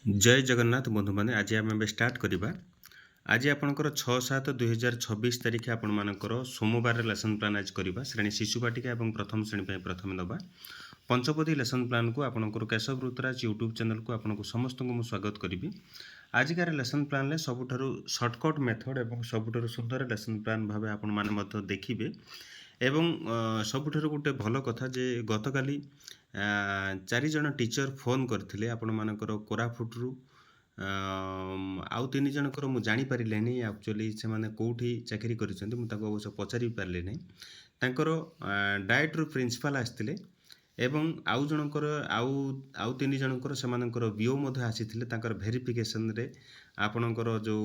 जय जगन्नाथ बंधु मैंने आज आम स्टार्ट करवा। आज आपंकर 6/7/2026 तारीख आपण मानकर सोमवार लेसन प्लान आज करवा श्रेणी शिशु बाटिका और प्रथम श्रेणी प्रथम दबा पंचपदी लेसन प्लान को आपंकर केशव ऋतुराज यूट्यूब चैनल को आपको समस्त को स्वागत करी। आजिकार लेसन प्लान में सबुठ सर्टकट मेथड और सबुठ सुंदर लेसन प्लान भाव आपण देखिए एवं सबुठ गोटे भल कथा जे गत काली 4 जन टीचर फोन करते आपण मानकर कोरापुटरू आउ 3 जनकर मु जानी पारिले नहीं एक्चुअली से माने कोठी चाकरी करिसेंती मु ताको अवश्य पचारि पारले नहीं तांकर डाइट रू प्रिंसिपल आस्तिले एवं आउ जनकर आउ 3 जनकर से मानकर बीओ मध्ये आसीथिले तांकर वेरिफिकेशन रे आपणकर जो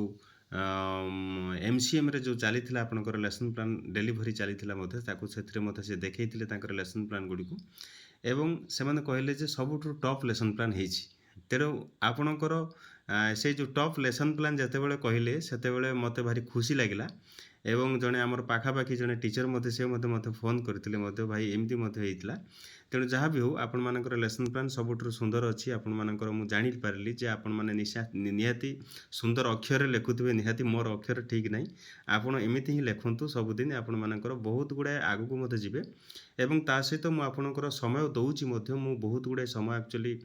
एमसीएम रे जो चली आपणकर लेसन प्लान डेलीवरी चली मध्ये ताको सेथिरे मध्ये से देखैथिले तांकर लेसन प्लान गुडी को एवं से माने कहले जे सबुठ टॉप लेसन प्लान हेछि तेरो आपणकर से जो टॉप लेसन प्लान जितेबाला कहले से मत भारी खुशी लगिला एवं जड़े आमर पाखापाखि जड़े टीचर मत से मत फोन करते भाई एमती होता तेणु जहाँ भी हो आपण मानकर लेसन प्लान सबुठ सुंदर अच्छी आपण मानकर मु जानी पारिली जे आपण माने निहाती सुंदर अक्षर लिखुवे निहाती मोर अक्षर ठीक नहीं आपण एमती ही लिखु सबुदिन आपण मानकर बहुत गुड़ाए आगू मत जीवे एवं ता सहित मु आपणकर समय दौची मु बहुत गुड़ाए समय एक्चुअली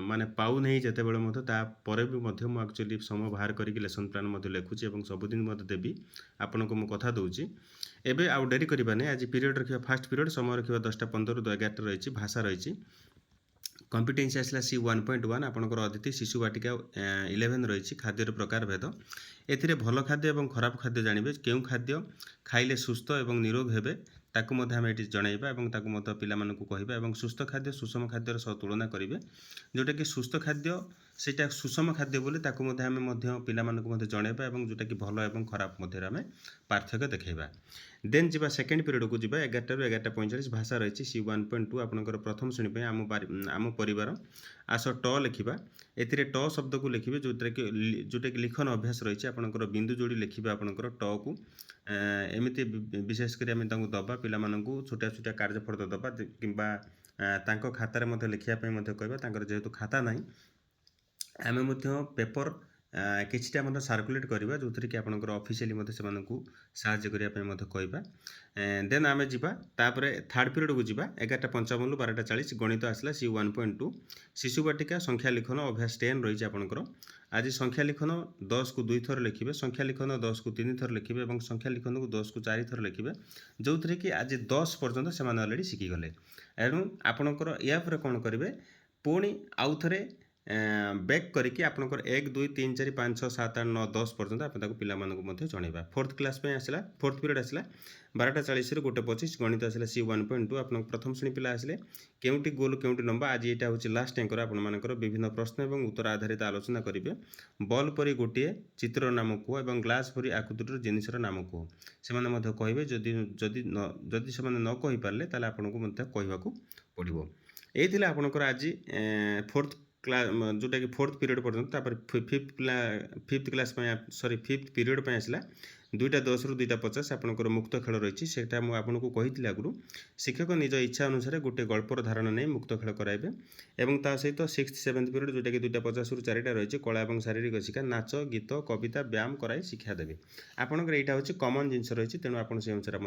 माने पाऊ नहीं जिते बड़े तापर भी एक्चुअली समय बाहर करके लेसन प्लान लिखुची और सबुदिन देवी आपन को मुझे कथा दूची एबे आउ डेरी करवा नहीं आज पीरियड रखा फास्ट पीरियड समय रखा 10:15 ରୁ 11 रही भाषा रही कॉम्पिटेंसी आसला C1.1 आपंकर अदिति शिशु बाटिका 11 रही खाद्यर प्रकार भेद एथिरे भल खाद्य और खराब खाद्य जानवे क्यों खाद्य खाइले सुस्थ और निरोग हेबे ताकू आम ये जनइबा और ताकू पिला कहवा सुस्थ खाद्य सुषम खाद्यर सह तुलना करेंगे जोटा कि सुस्थ खाद्य सेटा सुषम खाद्य बोली ताकू आम पिला जनइबा और जोटा कि भल और खराब मध्य आम पार्थक्य देखा देन जी सेकेंड पीरियड को जी 11 ରୁ 11:45 भाषा रही C1.2 आपंकर प्रथम श्रेणी आम परिवार आस ट लिखा ए ट शब्द को लिखे जोटा कि लिखन अभ्यास रही आपंकर बिंदु जोड़ी लिखे आपंकर ट को एमती विशेषकर आम दबा पिला छोटा छोटा कार्यफल दबा कि खातार लिखापी कहवा जेहेतु खाता ना आम पेपर किछटा सर्कुलेट करवा जो थी कि आपंकर ऑफिशियली से साहाय्य करने कहवा देन आम जावा थर्ड पीरियड को जावा 11:55 ରୁ 12:40 गणित आसला C1.2 शिशु बाटिका संख्या लिखन अभ्यास 10 रही आपंकर आज संख्या लिखन 10 को 2 थर लिखे संख्या लिखन 10 को 3 थर लिखे और संख्या लिखन को 10 को 4 थर लिखे जो थी कि आज 10 पर्यंत से अलरेडी शिखिगले एणु आपणकर या कौन करेंगे पुणी आउ थे बैक करके आपंकर 1 2 3 4 5 6 7 8 9 10 पर्यंत आप पिला जनइबा फोर्थ क्लास आसला फोर्थ पीरियड आसला 12:40 ରୁ 1:25 गणित आसला C1.2 आप प्रथम श्रेणी पिला आसले केउटी गोल केउटी लंबा आज यहाँ हूँ लास्ट एंकर आपंकर विभिन्न प्रश्न और उत्तर आधारित आलोचना करेंगे बल परी गोटे चित्र नाम कह और ग्लास परी आकृतिर जिनसर नाम कह से कहे जदि से न कही पारे ताले आपको कहवाक पड़ो ये आपंकर आज फोर्थ क्लास जोटा कि फोर्थ पीरियड पर्यटन fifth class sorry fifth period पे आसला 2:10 ରୁ 2:50 आपंकर मुक्त खेल रही है आपको कही आगु शिक्षक निज इच्छा अनुसार गोटे गल्पर धारणा नहीं मुक्त खेल कराइबे और ता सहित 6th 7th पीरियड जोटा कि 2:50 ରୁ 4ଟା रही कला और शारीरिक शिक्षा नाच गीत कविता व्यायाम कराई शिक्षा देवे आपंकर यहाँ हूँ कमन जिनस रही तेणु आप अनुसार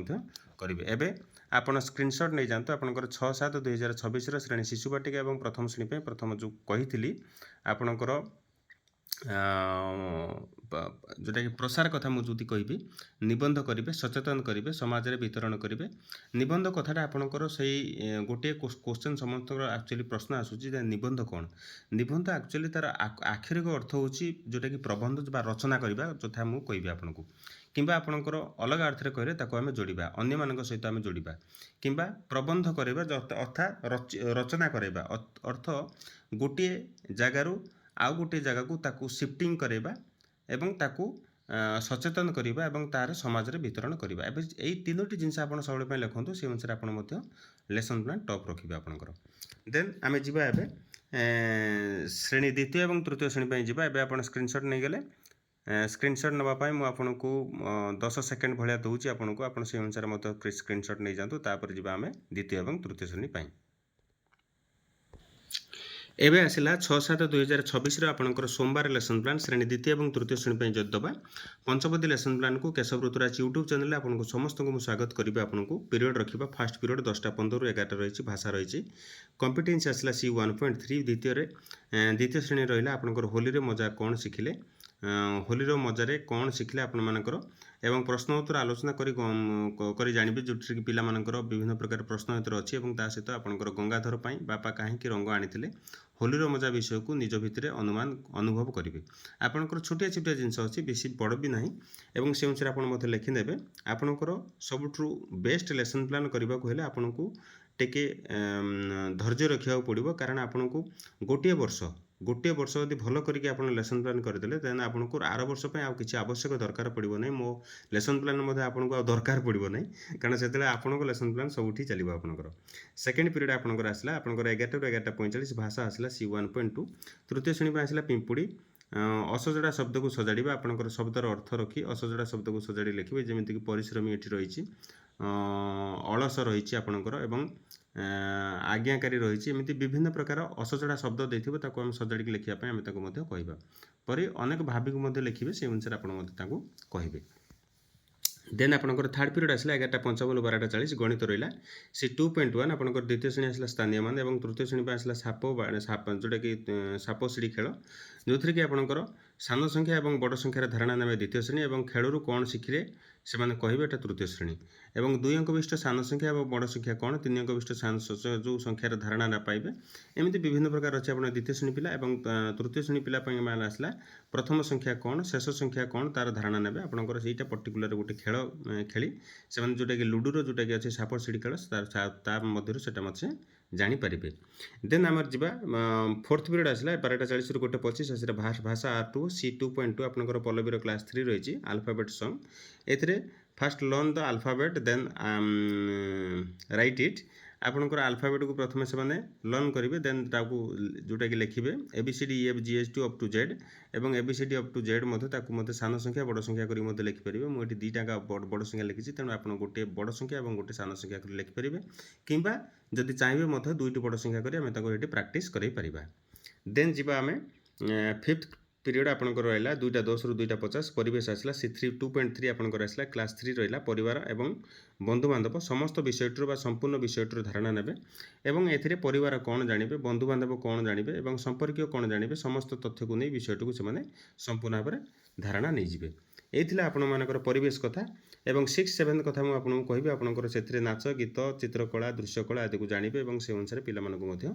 करेंगे एवं आप स्क्रीनशॉट नहीं जातु आपंकर 6/7/2026 श्रेणी शिशु बाटिका और प्रथम श्रेणी प्रथम जो कही आपणकर जोटा कि प्रसार कथा मुझे कहि निबंध करेंगे सचेतन करेंगे समाज में वितरण करेंगे निबंध कथाटा आपणकर से गोटे क्वेश्चन समस्त एक्चुअली प्रश्न आसूची निबंध कौन निबंध एक्चुअली तार आखिरिक अर्थ हूँ जोटा कि प्रबंध रचना करवा तथा मुझे कहि आपको किंबा आपणकर अलग अर्थ में कहले ताको आमे जोड़िबा अन्य मानक सहित आमे जोड़िबा किंबा प्रबंध करबा अर्थात रचना करबा अर्थ गोटे जगार आउ गोटे जगह को ताकू शिफ्टिंग करबा एवं ताकू सचेतन करबा एवं तार समाज रे वितरण करबा एबे एई तीनोटी जिंस आपण सबले पय लिखंतु से अनुसार आपण मध्य लेसन प्लान टॉप रखिबा आपनकर देन आमे जिबा एबे श्रेणी द्वितीय एवं तृतीय श्रेणी पय जिबा एबे आपण स्क्रीनशॉट नै गेले स्क्रीनशॉट नवा पाई मु आपनको 10 सेकेंड भलिया दूची आपनको आपण से अनुसार मत स्क्रीनशॉट नै जांतु तापर जिबा आमे द्वितीय एवं तृतीय श्रेणी पय ଏବେ ଆସିଲା 6/7/2026 ଆପଣଙ୍କର ସୋମବାର ଲେସନ୍ ପ୍ଲାନ୍ ଶ୍ରେଣୀ ଦ୍ୱିତୀୟ ଏବଂ ତୃତୀୟ ଶ୍ରେଣୀ ପାଇଁ ଯଦି ଦେବା ପଞ୍ଚପଦୀ ଲେସନ୍ ପ୍ଲାନ୍କୁ କେଶବ ଋତୁରାଜ ୟୁଟ୍ୟୁବ୍ ଚ୍ୟାନେଲରେ ଆପଣଙ୍କୁ ସମସ୍ତଙ୍କୁ ମୁଁ ସ୍ୱାଗତ କରିବି। ଆପଣଙ୍କୁ ପିରିୟଡ଼ ରଖିବା ଫାଷ୍ଟ ପିରିୟଡ଼ 10ଟା 15ରୁ 11ଟା ରହିଛି, ଭାଷା ରହିଛି। କମ୍ପିଟେନ୍ସ ଆସିଲା C1.3, ଦ୍ୱିତୀୟ ଶ୍ରେଣୀ ରହିଲା ଆପଣଙ୍କର ହୋଲିରେ ମଜା କ'ଣ ଶିଖିଲେ, ହୋଲିର ମଜାରେ କ'ଣ ଶିଖିଲେ ଆପଣମାନଙ୍କର, ଏବଂ ପ୍ରଶ୍ନ ଉତ୍ତର ଆଲୋଚନା କରି ଜାଣିବେ, ଯେଉଁଥିରେ କି ପିଲାମାନଙ୍କର ବିଭିନ୍ନ ପ୍ରକାର ପ୍ରଶ୍ନ ଉତ୍ତର ଅଛି ଏବଂ ତା ସହିତ ଆପଣଙ୍କର ଗଙ୍ଗାଧର ପାଇଁ ବାପା କାହିଁକି ରଙ୍ଗ ଆଣିଥିଲେ, ହୋଲିର ମଜା ବିଷୟକୁ ନିଜ ଭିତରେ ଅନୁଭବ କରିବେ। ଆପଣଙ୍କର ଛୋଟିଆ ଛୋଟିଆ ଜିନିଷ ଅଛି, ବେଶୀ ବଡ଼ ବି ନାହିଁ, ଏବଂ ସେ ଅନୁସାରେ ଆପଣ ମଧ୍ୟ ଲେଖିନେବେ। ଆପଣଙ୍କର ସବୁଠୁ ବେଷ୍ଟ ଲେସନ୍ ପ୍ଲାନ୍ କରିବାକୁ ହେଲେ ଆପଣଙ୍କୁ ଟିକେ ଧୈର୍ଯ୍ୟ ରଖିବାକୁ ପଡ଼ିବ, କାରଣ ଆପଣଙ୍କୁ ଗୋଟିଏ ବର୍ଷ ଯଦି ଭଲ କରିକି ଆପଣ ଲେସନ୍ ପ୍ଲାନ୍ କରିଦେଲେ ଦେନ୍ ଆପଣଙ୍କୁ ଆର ବର୍ଷ ପାଇଁ ଆଉ କିଛି ଆବଶ୍ୟକ ଦରକାର ପଡ଼ିବ ନାହିଁ। ମୋ ଲେସନ୍ ପ୍ଲାନ୍ ମଧ୍ୟ ଆପଣଙ୍କୁ ଆଉ ଦରକାର ପଡ଼ିବ ନାହିଁ, କାରଣ ସେତେବେଳେ ଆପଣଙ୍କ ଲେସନ୍ ପ୍ଲାନ୍ ସବୁଠି ଚାଲିବ ଆପଣଙ୍କର। ସେକେଣ୍ଡ ପିରିୟଡ଼ ଆପଣଙ୍କର ଆସିଲା ଆପଣଙ୍କର 11ଟାରୁ 11ଟା 45, ଭାଷା ଆସିଲା C1.2, ତୃତୀୟ ଶ୍ରେଣୀ ପାଇଁ ଆସିଲା ପିମ୍ପୁଡ଼ି। ଅସଜଡ଼ା ଶବ୍ଦକୁ ସଜାଡ଼ିବା, ଆପଣଙ୍କର ଶବ୍ଦର ଅର୍ଥ ରଖି ଅସଜଡ଼ା ଶବ୍ଦକୁ ସଜାଡ଼ି ଲେଖିବେ, ଯେମିତିକି ପରିଶ୍ରମୀ ଏଠି ରହିଛି, ଅଳସ ରହିଛି ଆପଣଙ୍କର, ଏବଂ ଆଜ୍ଞାକାରୀ ରହିଛି। ଏମିତି ବିଭିନ୍ନ ପ୍ରକାର ଅସଜଡ଼ା ଶବ୍ଦ ଦେଇଥିବ, ତାକୁ ଆମେ ସଜାଡ଼ିକି ଲେଖିବା ପାଇଁ ଆମେ ତାକୁ ମଧ୍ୟ କହିବା। ପରେ ଅନେକ ଭାବିକୁ ମଧ୍ୟ ଲେଖିବେ, ସେ ଅନୁସାରେ ଆପଣ ମଧ୍ୟ ତାଙ୍କୁ କହିବେ। ଦେନ୍ ଆପଣଙ୍କର ଥାର୍ଡ଼ ପିରିୟଡ଼ ଆସିଲା 11ଟା 55ରୁ 12ଟା 40, ଗଣିତ ରହିଲା। C2.1 ଆପଣଙ୍କର ଦ୍ୱିତୀୟ ଶ୍ରେଣୀ ଆସିଲା ସ୍ଥାନୀୟମାନ, ଏବଂ ତୃତୀୟ ଶ୍ରେଣୀ ପାଇଁ ଆସିଲା ଯେଉଁଟାକି ସାପ ସିଡ଼ି ଖେଳ, ଯେଉଁଥିରେ କି ଆପଣଙ୍କର ସାନ ସଂଖ୍ୟା ଏବଂ ବଡ଼ ସଂଖ୍ୟାର ଧାରଣା ନେବେ ଦ୍ୱିତୀୟ ଶ୍ରେଣୀ, ଏବଂ ଖେଳରୁ କ'ଣ ଶିଖିଲେ ସେମାନେ କହିବେ, ଏଟା ତୃତୀୟ ଶ୍ରେଣୀ। ଏବଂ 2 ଅଙ୍କ ବିଶିଷ୍ଟ ସାନ ସଂଖ୍ୟା ଏବଂ ବଡ଼ ସଂଖ୍ୟା କ'ଣ, 3 ଅଙ୍କ ବିଶିଷ୍ଟ ଯେଉଁ ସଂଖ୍ୟାର ଧାରଣା ନା ପାଇବେ। ଏମିତି ବିଭିନ୍ନ ପ୍ରକାର ଅଛି ଆପଣ ଦ୍ୱିତୀୟ ଶ୍ରେଣୀ ପିଲା, ଏବଂ ତୃତୀୟ ଶ୍ରେଣୀ ପିଲା ପାଇଁ ଆସିଲା ପ୍ରଥମ ସଂଖ୍ୟା କ'ଣ, ଶେଷ ସଂଖ୍ୟା କ'ଣ, ତାର ଧାରଣା ନେବେ। ଆପଣଙ୍କର ସେଇଟା ପର୍ଟିକୁଲାର ଗୋଟେ ଖେଳ ଖେଳି ସେମାନେ ଯେଉଁଟାକି ଲୁଡ଼ୁର ଯେଉଁଟାକି ଅଛି ସାପ ସିଡ଼ି ଖେଳ, ତା ମଧ୍ୟରୁ ସେଇଟା ମଧ୍ୟ ଜାଣିପାରିବେ। ଦେନ୍ ଆମର ଯିବା ଫୋର୍ଥ ପିରିୟଡ଼ ଆସିଲା 12ଟା 40ରୁ 1:25, ଆସିଲା ଭାଷା R2 C2.2, ଆପଣଙ୍କର ପଲ୍ଲବୀର କ୍ଲାସ୍ 3 ରହିଛି, ଆଲଫାବେଟ୍ ସଙ୍ଗ। ଏଥିରେ ଫାଷ୍ଟ ଲର୍ନ ଦ ଆଲଫାବେଟ୍ ଦେନ୍ ରାଇଟ୍ ଇଟ୍। ଆପଣଙ୍କର ଆଲଫାବେଟ୍କୁ ପ୍ରଥମେ ସେମାନେ ଲର୍ନ କରିବେ, ଦେନ୍ ତାକୁ ଯେଉଁଟାକି ଲେଖିବେ ABCDEFGH ଅପ୍ ଟୁ ଜେଡ୍, ଏବଂ ABCD ଅପ୍ ଟୁ ଜେଡ୍ ମଧ୍ୟ ତାକୁ ମଧ୍ୟ ସାନ ସଂଖ୍ୟା ବଡ଼ ସଂଖ୍ୟା କରି ମଧ୍ୟ ଲେଖିପାରିବେ। ମୁଁ ଏଠି ଦୁଇଟା ବଡ଼ ସଂଖ୍ୟା ଲେଖିଛି, ତେଣୁ ଆପଣ ଗୋଟିଏ ବଡ଼ ସଂଖ୍ୟା ଏବଂ ଗୋଟିଏ ସାନ ସଂଖ୍ୟା କରି ଲେଖିପାରିବେ, କିମ୍ବା ଯଦି ଚାହିଁବେ ମଧ୍ୟ ଦୁଇଟି ବଡ଼ ସଂଖ୍ୟା କରି ଆମେ ତାକୁ ଏଠି ପ୍ରାକ୍ଟିସ୍ କରାଇପାରିବା। ଦେନ୍ ଯିବା ଆମେ ଫିଫ୍ଥ ପିରିୟଡ଼ ଆପଣଙ୍କର ରହିଲା 2ଟା 10ରୁ 2ଟା 50, ପରିବେଶ ଆସିଲା C2.3 ଆପଣଙ୍କର ଆସିଲା କ୍ଲାସ୍ 3 ରହିଲା, ପରିବାର ଏବଂ ବନ୍ଧୁବାନ୍ଧବ ସମସ୍ତ ବିଷୟଟିରୁ ବା ସମ୍ପୂର୍ଣ୍ଣ ବିଷୟଟିରୁ ଧାରଣା ନେବେ, ଏବଂ ଏଥିରେ ପରିବାର କ'ଣ ଜାଣିବେ, ବନ୍ଧୁବାନ୍ଧବ କ'ଣ ଜାଣିବେ ଏବଂ ସମ୍ପର୍କୀୟ କ'ଣ ଜାଣିବେ, ସମସ୍ତ ତଥ୍ୟକୁ ନେଇ ବିଷୟଟିକୁ ସେମାନେ ସମ୍ପୂର୍ଣ୍ଣ ଭାବରେ ଧାରଣା ନେଇଯିବେ। ଏଇ ଥିଲା ଆପଣମାନଙ୍କର ପରିବେଶ କଥା। ଏବଂ 6, 7 କଥା ମୁଁ ଆପଣଙ୍କୁ କହିବି, ଆପଣଙ୍କର ସେଥିରେ ନାଚ, ଗୀତ, ଚିତ୍ରକଳା, ଦୃଶ୍ୟକଳା ଆଦିକୁ ଜାଣିବେ ଏବଂ ସେ ଅନୁସାରେ ପିଲାମାନଙ୍କୁ ମଧ୍ୟ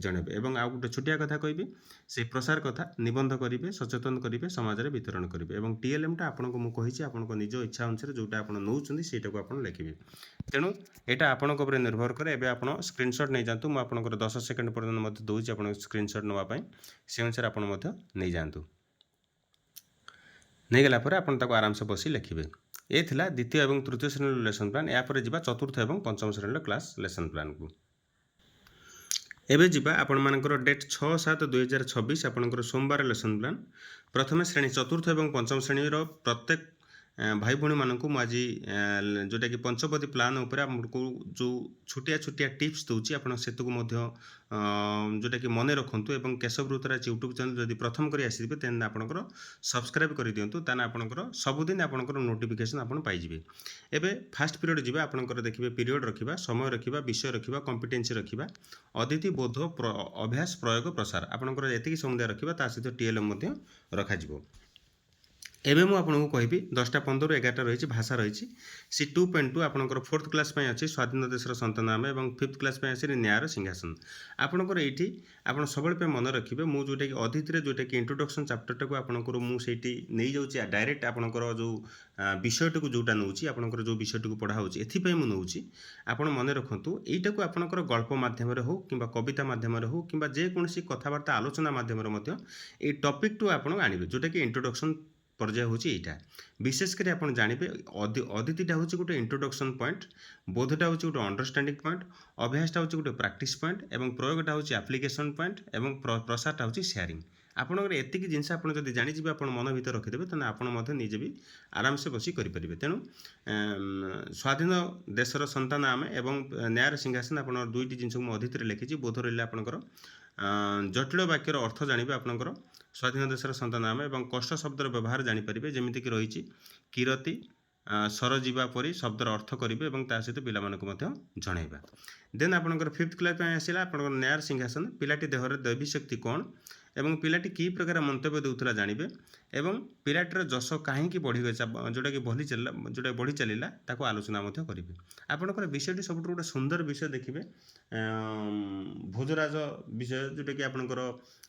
ଜଣାଇବେ। ଏବଂ ଆଉ ଗୋଟେ ଛୋଟିଆ କଥା କହିବି, ସେଇ ପ୍ରସାର କଥା ନିବନ୍ଧ କରିବେ, ସଚେତନ କରିବେ, ସମାଜରେ ବିତରଣ କରିବେ। ଏବଂ TLMଟା ଆପଣଙ୍କୁ ମୁଁ କହିଛି, ଆପଣଙ୍କ ନିଜ ଇଚ୍ଛା ଅନୁସାରେ ଯେଉଁଟା ଆପଣ ନେଉଛନ୍ତି ସେଇଟାକୁ ଆପଣ ଲେଖିବେ। ତେଣୁ ଏଇଟା ଆପଣଙ୍କ ଉପରେ ନିର୍ଭର କରେ। ଏବେ ଆପଣ ସ୍କ୍ରିନଶଟ୍ ନେଇଯାଆନ୍ତୁ, ମୁଁ ଆପଣଙ୍କର 10 ସେକେଣ୍ଡ ପର୍ଯ୍ୟନ୍ତ ମଧ୍ୟ ଦେଉଛି ଆପଣଙ୍କ ସ୍କ୍ରିନଶଟ୍ ନେବା ପାଇଁ, ସେ ଅନୁସାରେ ଆପଣ ମଧ୍ୟ ନେଇଯାଆନ୍ତୁ। ନେଇଗଲା ପରେ ଆପଣ ତାକୁ ଆରାମସେ ବସି ଲେଖିବେ। ଏ ଥିଲା ଦ୍ୱିତୀୟ ଏବଂ ତୃତୀୟ ଶ୍ରେଣୀର ଲେସନ୍ ପ୍ଲାନ୍। ଏହାପରେ ଯିବା ଚତୁର୍ଥ ଏବଂ ପଞ୍ଚମ ଶ୍ରେଣୀର କ୍ଲାସ୍ ଲେସନ୍ ପ୍ଲାନ୍କୁ। ଏବେ ଯିବା ଆପଣମାନଙ୍କର ଡେଟ୍ 6/7/2026 ଆପଣଙ୍କର ସୋମବାର ଲେସନ୍ ପ୍ଲାନ୍। ପ୍ରଥମେ ଶ୍ରେଣୀ ଚତୁର୍ଥ ଏବଂ ପଞ୍ଚମ ଶ୍ରେଣୀର ପ୍ରତ୍ୟେକ ଭାଇ ଭଉଣୀମାନଙ୍କୁ ମୁଁ ଆଜି ଯେଉଁଟାକି ପଞ୍ଚପଦୀ ପ୍ଲାନ୍ ଉପରେ ଆମକୁ ଯେଉଁ ଛୋଟିଆ ଟିପ୍ସ ଦେଉଛି, ଆପଣ ସେତକୁ ମଧ୍ୟ ଯେଉଁଟାକି ମନେ ରଖନ୍ତୁ। ଏବଂ କେଶବ ଋତୁରାଜ ୟୁଟ୍ୟୁବ୍ ଚ୍ୟାନେଲ୍ ଯଦି ପ୍ରଥମ କରି ଆସିବେ ତେଣୁ ଆପଣଙ୍କର ସବସ୍କ୍ରାଇବ୍ କରିଦିଅନ୍ତୁ, ତାହେଲେ ଆପଣଙ୍କର ସବୁଦିନ ଆପଣଙ୍କର ନୋଟିଫିକେସନ୍ ଆପଣ ପାଇଯିବେ। ଏବେ ଫାଷ୍ଟ ପିରିୟଡ଼ ଯିବା, ଆପଣଙ୍କର ଦେଖିବେ ପିରିୟଡ଼ ରଖିବା, ସମୟ ରଖିବା, ବିଷୟ ରଖିବା, କମ୍ପିଟେନ୍ସି ରଖିବା, ଅଦିତି ବୋଧ, ଅଭ୍ୟାସ, ପ୍ରୟୋଗ, ପ୍ରସାର। ଆପଣଙ୍କର ଏତିକି ସମୁଦାୟ ରଖିବା, ତା ସହିତ TLM ମଧ୍ୟ ରଖାଯିବ। ଏବେ ମୁଁ ଆପଣଙ୍କୁ କହିବି 10ଟା 15ରୁ 11ଟା ରହିଛି, ଭାଷା ରହିଛି। C2.2 ଆପଣଙ୍କର ଫୋର୍ଥ କ୍ଲାସ୍ ପାଇଁ ଅଛି ସ୍ୱାଧୀନ ଦେଶର ସନ୍ତାନ ଆମେ, ଏବଂ ଫିଫ୍ଥ କ୍ଲାସ୍ ପାଇଁ ଅଛି ନ୍ୟାୟର ସିଂହାସନ। ଆପଣଙ୍କର ଏଇଠି ଆପଣ ସବୁବେଳେ ପାଇଁ ମନେ ରଖିବେ, ମୁଁ ଯେଉଁଟାକି ଅଦିତିରେ ଯେଉଁଟାକି ଇଣ୍ଟ୍ରୋଡକ୍ସନ୍ ଚାପ୍ଟରଟାକୁ ଆପଣଙ୍କର ମୁଁ ସେଇଠି ନେଇଯାଉଛି ଡାଇରେକ୍ଟ ଆପଣଙ୍କର ଯେଉଁ ବିଷୟଟିକୁ ଯେଉଁଟା ନେଉଛି, ଆପଣଙ୍କର ଯେଉଁ ବିଷୟଟିକୁ ପଢ଼ା ହେଉଛି ଏଥିପାଇଁ ମୁଁ ନେଉଛି। ଆପଣ ମନେ ରଖନ୍ତୁ, ଏଇଟାକୁ ଆପଣଙ୍କର ଗଳ୍ପ ମାଧ୍ୟମରେ ହେଉ କିମ୍ବା କବିତା ମାଧ୍ୟମରେ ହେଉ କିମ୍ବା ଯେକୌଣସି କଥାବାର୍ତ୍ତା ଆଲୋଚନା ମାଧ୍ୟମରେ ମଧ୍ୟ ଏଇ ଟପିକ୍ଟୁ ଆପଣ ଆଣିବେ, ଯେଉଁଟାକି ଇଣ୍ଟ୍ରୋଡକ୍ସନ୍ ପର୍ଯ୍ୟାୟ ହେଉଛି ଏଇଟା। ବିଶେଷ କରି ଆପଣ ଜାଣିବେ ଅଦିତିଟା ହେଉଛି ଗୋଟେ ଇଣ୍ଟ୍ରୋଡକ୍ସନ୍ ପଏଣ୍ଟ, ବୋଧଟା ହେଉଛି ଗୋଟେ ଅଣ୍ଡରଷ୍ଟାଣ୍ଡିଂ ପଏଣ୍ଟ, ଅଭ୍ୟାସଟା ହେଉଛି ଗୋଟେ ପ୍ରାକ୍ଟିସ୍ ପଏଣ୍ଟ, ଏବଂ ପ୍ରୟୋଗଟା ହେଉଛି ଆପ୍ଲିକେସନ୍ ପଏଣ୍ଟ, ଏବଂ ପ୍ରସାରଟା ହେଉଛି ସେୟାରିଂ। ଆପଣଙ୍କର ଏତିକି ଜିନିଷ ଆପଣ ଯଦି ଜାଣିଯିବେ, ଆପଣ ମନ ଭିତରେ ରଖିଦେବେ, ତାହେଲେ ଆପଣ ମଧ୍ୟ ନିଜେ ବି ଆରାମସେ ବସି କରିପାରିବେ। ତେଣୁ ସ୍ୱାଧୀନ ଦେଶର ସନ୍ତାନ ଆମେ ଏବଂ ନ୍ୟାୟର ସିଂହାସନ, ଆପଣ ଦୁଇଟି ଜିନିଷକୁ ମୁଁ ଅଦିତିରେ ଲେଖିଛି। ବୋଧ ରହିଲା ଆପଣଙ୍କର जटिल वाक्यर अर्थ जानिबे आपनकर स्वाधीन देशर सन्तान नाम एवं कष्ट शब्दर व्यवहार जानिपारे जमीक रही किरती सर जीवा परी शब्दर अर्थ करेंगे और ता सहित पिला जनइबा। देन आपंकर 5th क्लास आसला आप न्यायर सिंहासन पिलाटी देहर दैवी शक्ति कौन एवं पिलाटी की प्रकार मंतव्य देउथला जानिबे एवं पिलाटीर जश कहीं बढ़ी गई जोटा कि जोटा बढ़ी चलला ताको आलोचना करेंगे। आपंकर विषय सब गोटे सुंदर विषय देखिए भोजराज विषय जोटा कि आपंकर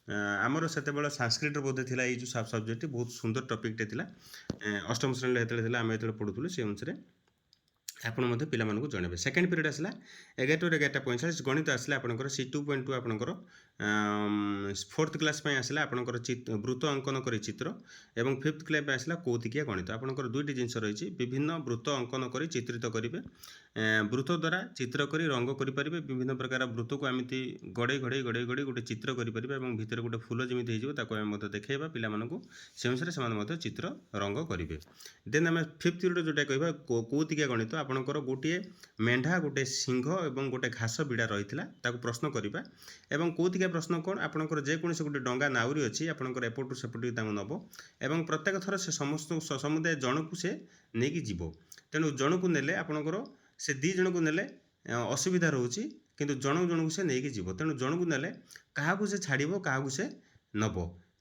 आमर से संस्कृत बोधे थिला ये जो सब्जेक्ट बहुत सुंदर टॉपिक थिला अष्टम श्रेणी हेतु आम जो पढ़ुलु से अनुसार आपण पिला जनइबे। सेकेंड पीरियड आसला 11:45 गणित आसला आपंकर सी 2.2 आपंकर 4th क्लास आसला आपंकर वृत्त अंकन कर चित्र एवं 5th क्लास आसला कौतिकिया गणित आपंकर दुईटी जिनस रही विभिन्न वृत्त अंकन कर चित्रित करेंगे वृत्त द्वारा चित्र कर रंग करेंगे विभिन्न प्रकार वृत्त को आमती गड़े गड़े गड़े गड़े गोटे चित्र करेंगे और भितर गोटे फूल जमी हो देखा पिला से अनुसार से चित्र रंग करेंगे। देन आम 5th पीरियड जोटा कह कौतिकिया गणित आपंकर गोटे मेढ़ा गोटे सिंह और गोटे घास बिड़ा रही है प्रश्न करवा एवं कौतिकिया प्रश्न कौन आपंकर जेकोसी गोटे डंगा नाउरी अच्छी आपंकर एपटू सेपटू नब एवं प्रत्येक थर से समस्त समुदाय जन को से नहीं जीव तेणु जन को नेले आपंकर से दी जन को नेले असुविधा रोचे किंतु जन जन को से नहीं जीव तेणु जन को नेले क्या से छाड़ क्या से नब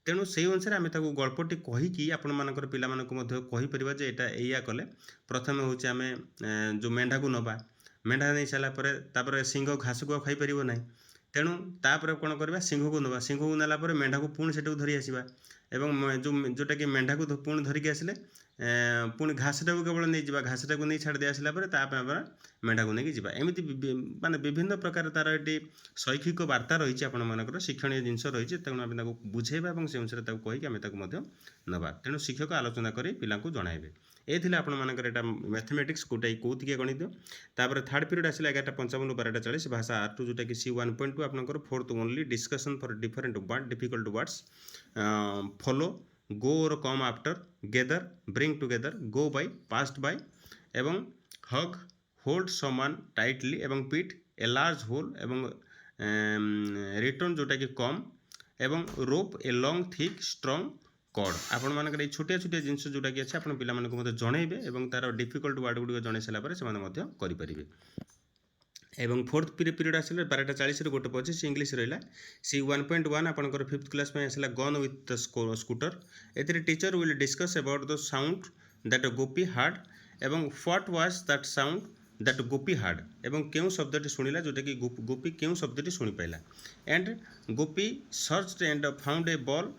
तेणु से अनुसार आम गल्पटी कहीकि आपण मानकर पिला कहीपर जे यहाँ कले प्रथम हूँ आम जो मेढ़ा को नवा मेढ़ा नहीं सारापर सिंह घास को खाई पार ना तेणु तापर कौन करवा सिंह को नवा सिंह को नालापर मेढ़ा को पुणी से धरी आसवा एवं जो जोटा कि मेढ़ा को पुणी धरिकी आसिले पुणी घासटा को केवल नहीं जावा घासटा को नहीं छाड़ दे आसला मेढ़ा को लेकिन जावा एमती माने विभिन्न प्रकार तार ये शैक्षिक वार्ता रही आपर शिक्षणीय जिनस रही तेणु आम बुझेबा और से अनुसार कहीकि आम नवा तेणु शिक्षक आलोचना कर पिला जनइबे। ये आपर मैथमेटिक्स गोटे कौतिकिया गणित तापर 3rd पीरियड आसला 11:55 12:40 भाषा R2 जोटा कि C1.2 आपनकर 4th only discussion for different difficult words follow go or come after gather bring together go by past by एवं हग होल्ड समान टाइटली एवं पीट ए लार्ज होल एवं return जोटा कि कम एवं rope a long thick strong cord आपण मानकर ये छोटिया छोटिया जिनस जोटा कि अच्छे आपण पिला मानक जनइबे एवं तार डिफिकल्ट वर्ड गुडी जन सारापर से करें। एवं 4th पीरियड आसले 12:40 गोटे 25 इंग्लीश रहा सी 1.1 आपंकर 5th क्लास आसला gone with the scooter a teacher will discuss about the sound that Gopi heard एवं what was that sound that Gopi heard एवं क्यों शब्दटी शुणिला जोटा कि गोपी क्यों शब्दटी शुणी पाइला and Gopi search and found a ball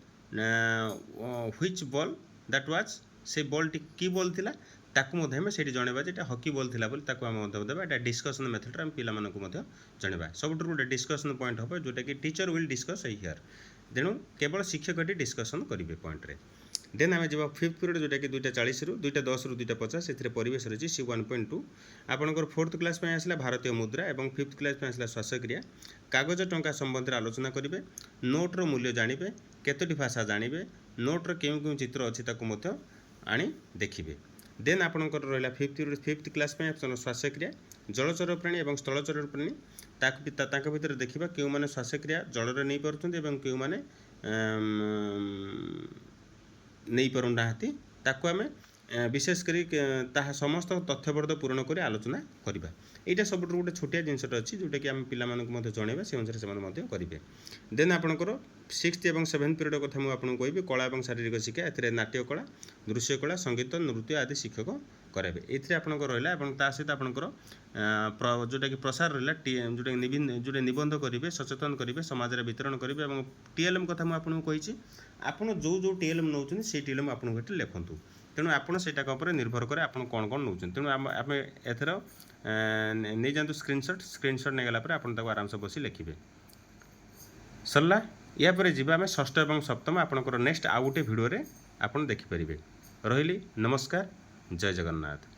which ball that was से बॉल टी की बॉल थिला ताकू से जनइबा जे हॉकी बॉल थिला बोली ताकू आम देवा एटा डिस्कशन मेथड आम पिला जनइबा सबुठ गोटे डिस्कशन पॉइंट हम जोटा कि टीचर विल डिस्कस हियर तेणु केवल शिक्षक ये डिस्कसन करेंगे पॉइंट रे। देन आम जा 5th पीरियड जोटा कि 2:40 रु 2:10 रु 2:50 से परिवेश रही C1.2 आपंकर 4th क्लास आसला भारतीय मुद्रा और 5th क्लास आसला श्वासक्रिया कागज टंका संबंध में आलोचना करेंगे नोट्र मूल्य जानवे केतोटी भाषा जानवे नोट्र क्यों क्यों चित्र अच्छी आनी देखिए। देन आपंकर रहा 5th क्लास श्वासक्रिया जलचर प्राणी और स्थलचर प्राणी भितर देखा क्यों मैंने श्वासक्रिया जल नहीं पार्टी क्यों मैंने नहीं पारुना ताकू आम विशेषकर समस्त तथ्यबर्ध पूरण कर आलोचना करवा। यहाँ सब गोटे छोटिया जिनसटा अच्छी जोटा कि आम पिला जनइबा से अनुसार से करेंगे। देन आपंकर 6th और 7th पीरियड कथा मुझे कहि कला और शारीरिक शिक्षा ए नाट्य कला दृश्य कला संगीत नृत्य आदि शिक्षक कराइबे। ये आपंकर रहा सहित आपंकर जोटा कि प्रसार रहा जोटा निबंध करेंगे सचेतन करेंगे समाज में वितरण करेंगे और TLM कथा मुझे कही आपड़ जो जो TLM नौ TLM आपको लिखु तेणु आपड़ से निर्भर करे आप कौन कौन नौ तेणु आम एथर नहीं जातु स्क्रीनशॉट नहीं गला आप आराम से बसी लिखे सरला यापर जी आम 6th और 7th आपंकर नेक्स्ट आउ गोटे भिडियो आप देखिपारे। रही नमस्कार जय जगन्नाथ।